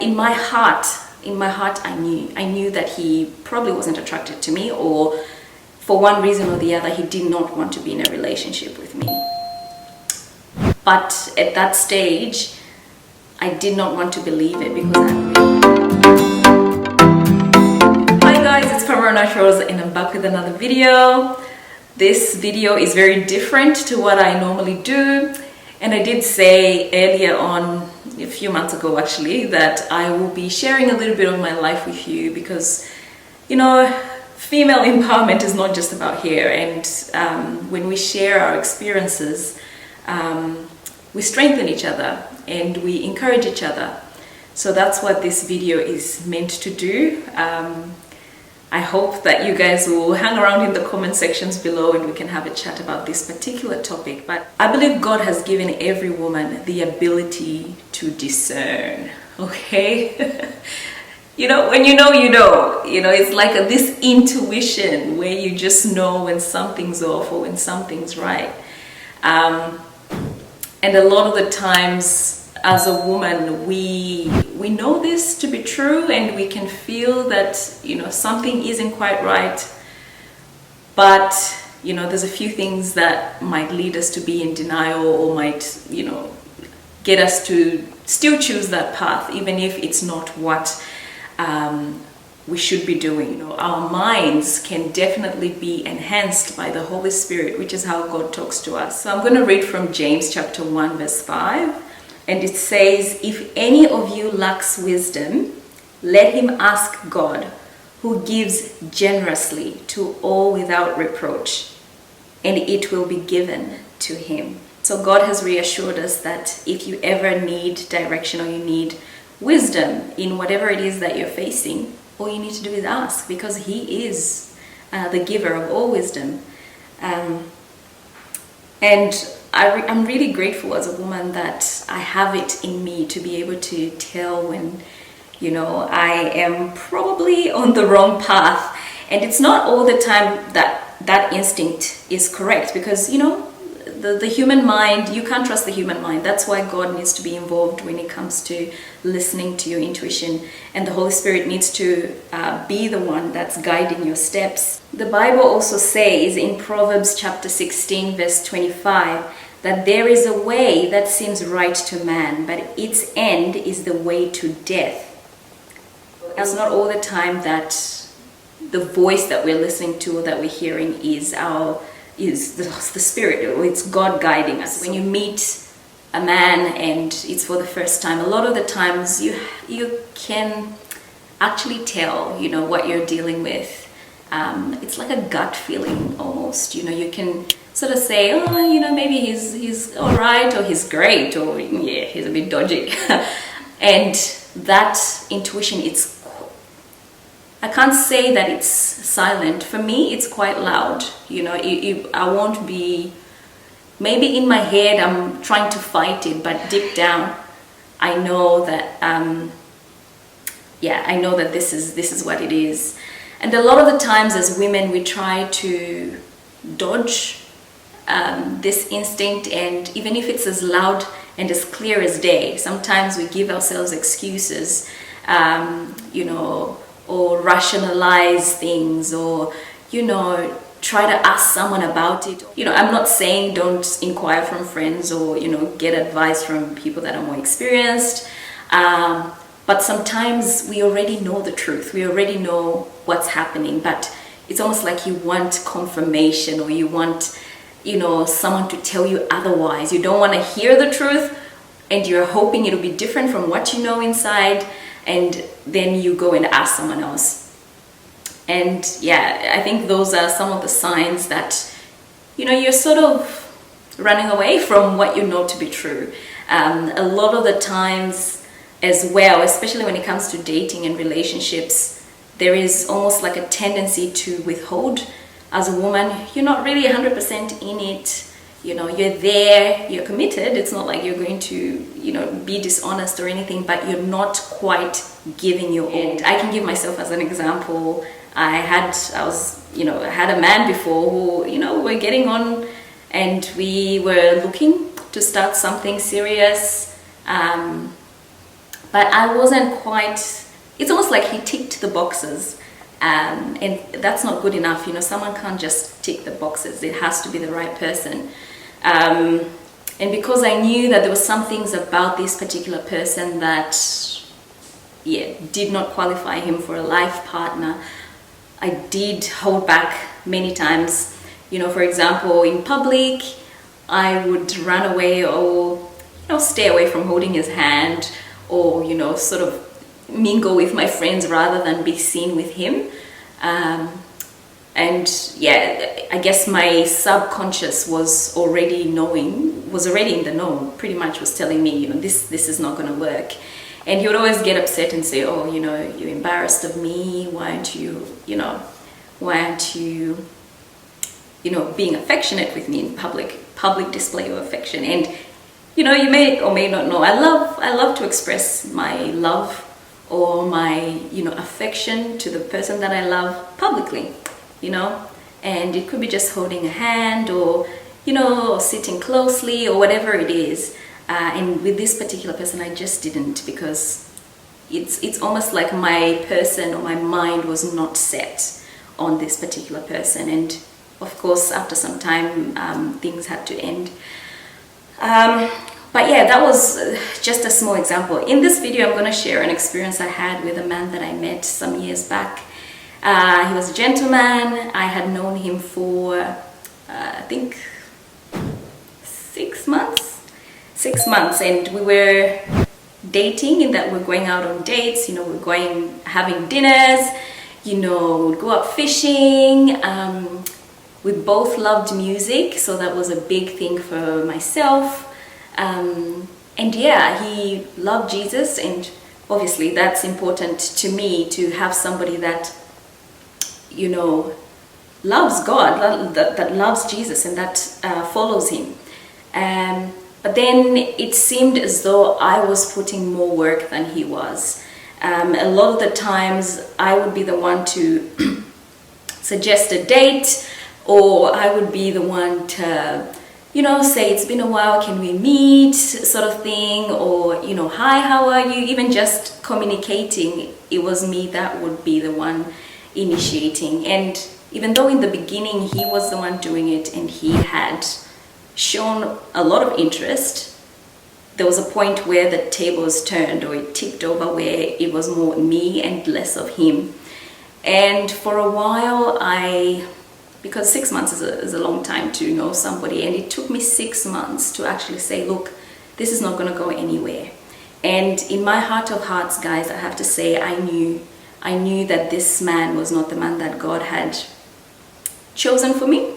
in my heart, I knew that he probably wasn't attracted to me, or for one reason or the other, he did not want to be in a relationship with me. But at that stage, I did not want to believe it because Hi guys, it's Naturals and I'm back with another video. This video is very different to what I normally do. And I did say earlier on, a few months ago actually, that I will be sharing a little bit of my life with you because, you know, female empowerment is not just about hair. And when we share our experiences, we strengthen each other and we encourage each other. So that's what this video is meant to do. I hope that you guys will hang around in the comment sections below and we can have a chat about this particular topic. But I believe God has given every woman the ability to discern, okay? You know, when you know, it's like this intuition where you just know when something's off or when something's right. And a lot of the times as a woman, we know this to be true and we can feel that, you know, something isn't quite right. But, you know, there's a few things that might lead us to be in denial or might, you know, get us to still choose that path, even if it's not what we should be doing. You know, our minds can definitely be enhanced by the Holy Spirit, which is how God talks to us. So I'm going to read from James chapter 1 verse 5. And it says, if any of you lacks wisdom, let him ask God, who gives generously to all without reproach, and it will be given to him. So God has reassured us that if you ever need direction or you need wisdom in whatever it is that you're facing, all you need to do is ask, because he is the giver of all wisdom. And I'm really grateful as a woman that I have it in me to be able to tell when, you know, I am probably on the wrong path. And it's not all the time that instinct is correct, because, you know, the human mind, you can't trust the human mind. That's why God needs to be involved when it comes to listening to your intuition, and the Holy Spirit needs to be the one that's guiding your steps. The Bible also says in Proverbs chapter 16 verse 25 that there is a way that seems right to man, but its end is the way to death. It's not all the time that the voice that we're listening to or that we're hearing is the Spirit, or it's God guiding us. When you meet a man and it's for the first time, a lot of the times you can actually tell, you know, what you're dealing with. It's like a gut feeling almost, you know, you can sort of say, oh, you know, maybe he's all right, or he's great, or yeah, he's a bit dodgy. And that intuition, I can't say that it's silent. For me, it's quite loud. You know, I won't be, maybe in my head, I'm trying to fight it, but deep down, I know that, I know that this is what it is. And a lot of the times as women, we try to dodge this instinct, and even if it's as loud and as clear as day, sometimes we give ourselves excuses, you know, or rationalize things, or, you know, try to ask someone about it. You know, I'm not saying don't inquire from friends or, you know, get advice from people that are more experienced, but sometimes we already know the truth. We already know what's happening, but it's almost like you want confirmation, or you want, you know, someone to tell you otherwise. You don't want to hear the truth, and you're hoping it'll be different from what you know inside, and then you go and ask someone else. And yeah, I think those are some of the signs that, you know, you're sort of running away from what you know to be true. A lot of the times as well, especially when it comes to dating and relationships, there is almost like a tendency to withhold. As a woman, you're not really 100% in it. You know, you're there, you're committed. It's not like you're going to, you know, be dishonest or anything, but you're not quite giving your all. I can give myself as an example. I had a man before who, you know, we were getting on and we were looking to start something serious. but I wasn't quite, it's almost like he ticked the boxes. And that's not good enough. You know, someone can't just tick the boxes. It has to be the right person. And because I knew that there were some things about this particular person that, yeah, did not qualify him for a life partner, I did hold back many times. You know, for example, in public, I would run away or, you know, stay away from holding his hand, or, you know, sort of mingle with my friends rather than be seen with him. And yeah, I guess my subconscious was already in the know, pretty much was telling me, you know, this is not going to work. And he would always get upset and say, oh, you know, you're embarrassed of me, why aren't you being affectionate with me in public display of affection. And, you know, you may or may not know, I love to express my love or my, you know, affection to the person that I love publicly, you know, and it could be just holding a hand, or, you know, or sitting closely, or whatever it is. And with this particular person, I just didn't, because it's almost like my person or my mind was not set on this particular person. And of course, after some time, things had to end. But yeah, that was just a small example. In this video, I'm going to share an experience I had with a man that I met some years back. He was a gentleman. I had known him for, I think, 6 months. 6 months, and we were dating in that we're going out on dates. You know, we're having dinners. You know, we'd go out fishing. We both loved music, so that was a big thing for myself. And yeah, he loved Jesus, and obviously that's important to me, to have somebody that, you know, loves God, that loves Jesus, and that follows him. But then it seemed as though I was putting more work than he was. A lot of the times I would be the one to suggest a date, or I would be the one to, you know, say, it's been a while, can we meet, sort of thing, or, you know, hi, how are you? Even just communicating, it was me that would be the one initiating. And even though in the beginning he was the one doing it and he had shown a lot of interest, there was a point where the tables turned, or it tipped over, where it was more me and less of him. And for a while, because 6 months is a long time to know somebody, and it took me 6 months to actually say, look, this is not going to go anywhere. And in my heart of hearts, guys, I have to say, I knew that this man was not the man that God had chosen for me.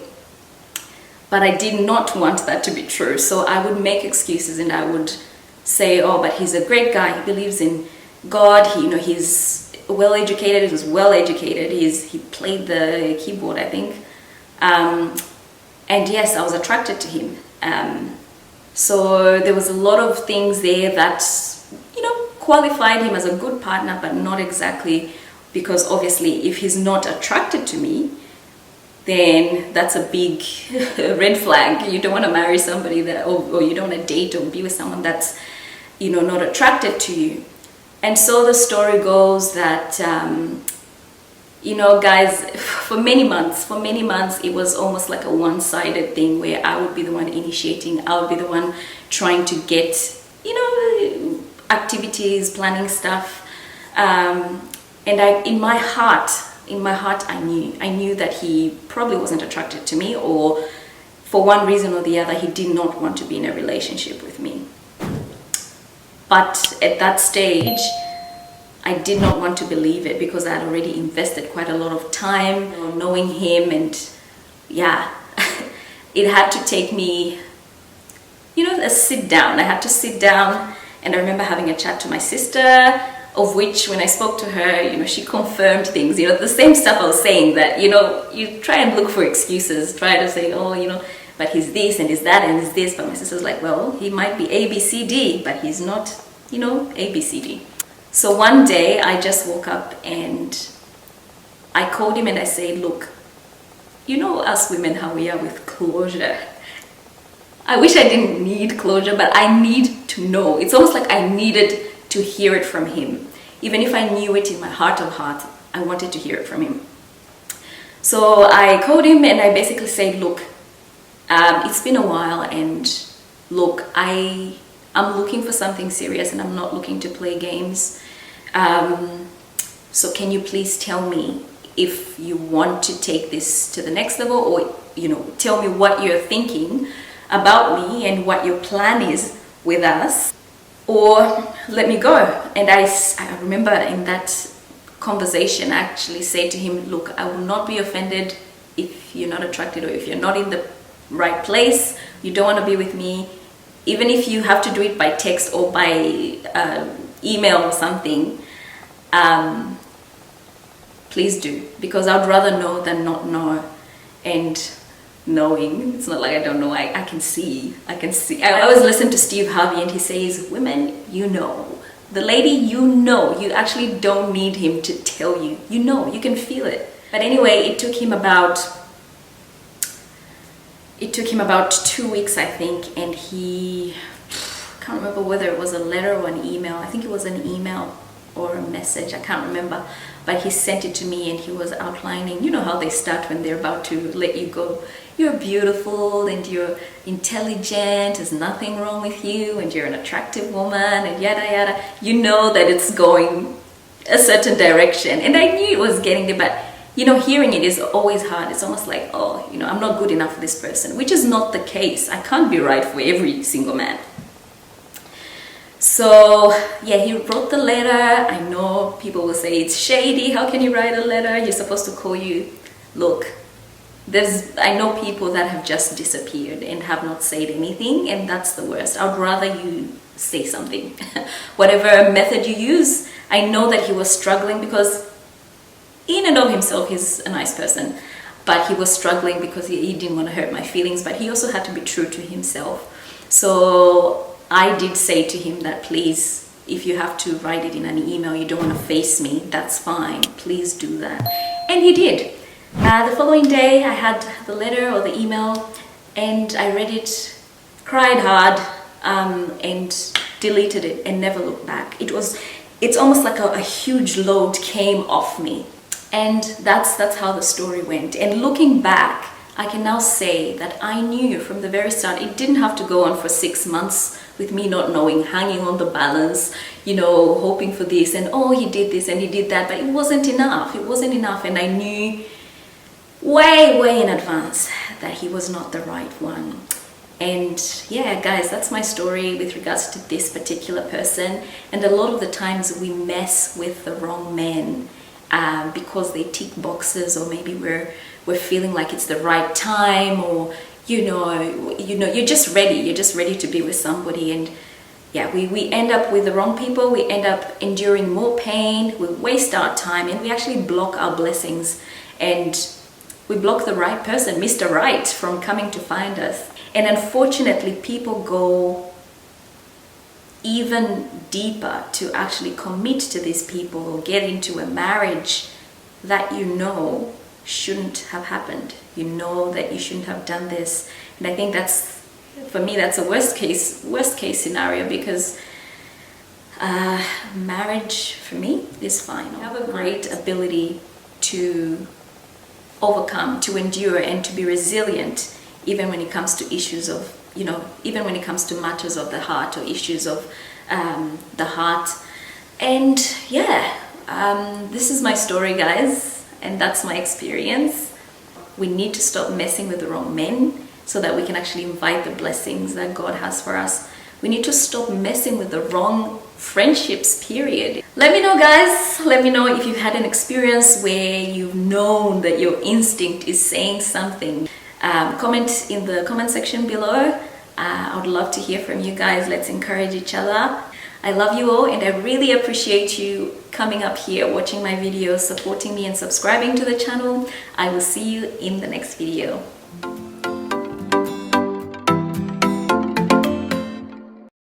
But I did not want that to be true. So I would make excuses, and I would say, oh, but he's a great guy, he believes in God, he's well educated, he was well educated, he played the keyboard, I think. And yes, I was attracted to him. So there was a lot of things there that, you know, qualified him as a good partner, but not exactly, because obviously if he's not attracted to me, then that's a big red flag. You don't want to marry somebody that, or you don't want to date or be with someone that's, you know, not attracted to you. And so the story goes that, you know, guys, for many months, it was almost like a one-sided thing, where I would be the one initiating, I would be the one trying to get, you know, activities, planning stuff. And in my heart, I knew that he probably wasn't attracted to me, or for one reason or the other, he did not want to be in a relationship with me. But at that stage, I did not want to believe it, because I had already invested quite a lot of time knowing him, and yeah, it had to take me, you know, a sit down. I had to sit down, and I remember having a chat to my sister, of which when I spoke to her, you know, she confirmed things, you know, the same stuff I was saying, that, you know, you try and look for excuses, try to say, oh, you know, but he's this and he's that and he's this. But my sister's like, well, he might be A, B, C, D, but he's not, you know, A, B, C, D. So one day I just woke up and I called him and I said, look, you know us women, how we are with closure. I wish I didn't need closure, but I need to know. It's almost like I needed to hear it from him. Even if I knew it in my heart of hearts, I wanted to hear it from him. So I called him and I basically said, look, it's been a while, and look, I'm looking for something serious and I'm not looking to play games. So can you please tell me if you want to take this to the next level, or, you know, tell me what you're thinking about me and what your plan is with us, or let me go. And I remember in that conversation, I actually said to him, look, I will not be offended if you're not attracted, or if you're not in the right place, you don't want to be with me, even if you have to do it by text or by email or something, please do, because I'd rather know than not know. And knowing, it's not like I don't know, I can see. I always listen to Steve Harvey, and he says, women, you know, the lady, you know, you actually don't need him to tell you, you know, you can feel it. But anyway, it took him about 2 weeks, I think, and I can't remember whether it was a letter or an email. I think it was an email or a message, I can't remember, but he sent it to me, and he was outlining, you know how they start when they're about to let you go. You're beautiful and you're intelligent, there's nothing wrong with you, and you're an attractive woman, and yada yada. You know that it's going a certain direction, and I knew it was getting there, but you know, hearing it is always hard. It's almost like, oh, you know, I'm not good enough for this person, which is not the case. I can't be right for every single man. So yeah, he wrote the letter. I know people will say it's shady. How can you write a letter? He's supposed to call you. Look, I know people that have just disappeared and have not said anything, and that's the worst. I'd rather you say something. Whatever method you use, I know that he was struggling, because in and of himself, he's a nice person, but he was struggling because he didn't want to hurt my feelings, but he also had to be true to himself. So I did say to him that, please, if you have to write it in an email, you don't want to face me, that's fine, please do that. And he did. The following day, I had the letter or the email, and I read it, cried hard, and deleted it and never looked back. It's almost like a huge load came off me. And that's how the story went. And looking back, I can now say that I knew from the very start, it didn't have to go on for 6 months with me not knowing, hanging on the balance, you know, hoping for this, and oh, he did this and he did that, but it wasn't enough. It wasn't enough, and I knew way in advance that he was not the right one. And yeah, guys, that's my story with regards to this particular person. And a lot of the times we mess with the wrong men because they tick boxes, or maybe we're feeling like it's the right time, or you know, you're just ready to be with somebody, and yeah, we end up with the wrong people. We end up enduring more pain, we waste our time, and we actually block our blessings, and we block the right person, Mr. Right, from coming to find us. And unfortunately, people go even deeper to actually commit to these people or get into a marriage that you know shouldn't have happened. You know that you shouldn't have done this. And I think that's, for me, that's a worst case scenario, because marriage for me is fine. I have a great ability to overcome, to endure, and to be resilient, even when it comes to issues of, you know, even when it comes to matters of the heart, or issues of the heart. And yeah, this is my story, guys, and that's my experience. We need to stop messing with the wrong men so that we can actually invite the blessings that God has for us. We need to stop messing with the wrong friendships, period. Let me know, guys. Let me know if you've had an experience where you've known that your instinct is saying something. Comment in the comment section below. I would love to hear from you guys. Let's encourage each other. I love you all, and I really appreciate you coming up here, watching my videos, supporting me, and subscribing to the channel. I will see you in the next video.